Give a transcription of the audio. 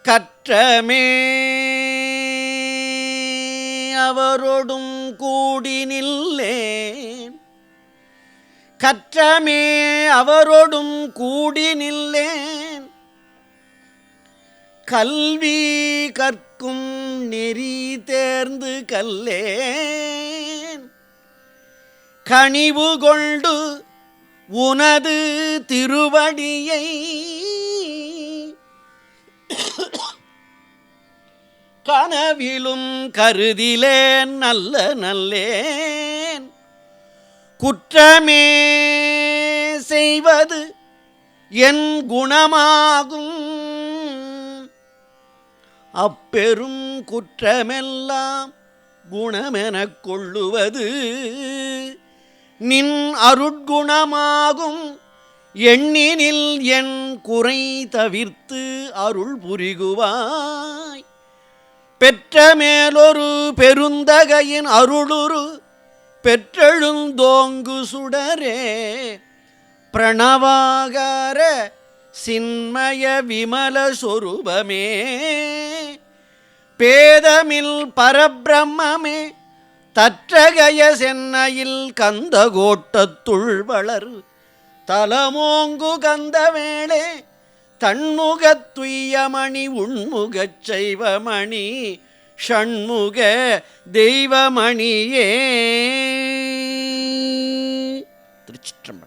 கற்றமே அவரோடும் கூடி நில்லேன், கற்றமே அவரோடும் கூடி நில்லேன். கல்வி கற்கும் நெறி தேர்ந்து கல்லேன், கனிவு கொண்டு உனது திருவடியை கனவிலும் கருதிலேன் நல்ல நல்லேன். குற்றமே செய்வது என் குணமாகும், அப்பெரும் குற்றமெல்லாம் குணமெனக் கொள்ளுவது நின் அருட்குணமாகும். எண்ணினில் என் குறை தவிர்த்து அருள் புரிகுவாய். பெற்ற மேலொரு பெருந்தகையின் அருளுரு பெற்றெழுந்தோங்கு சுடரே, பிரணவாகார சின்மய விமல சொரூபமே, பேதமில் பரபிரம்மே, தற்றகய சென்னையில் கந்த கோட்டத்துள் வளர் தலமோங்கு கந்தவேளே, தன்முகத்துய்யமணி உண்முகச் செய்வமணி ஷண்முக தெய்வமணியே. திருச்சிற்றம்பலம்.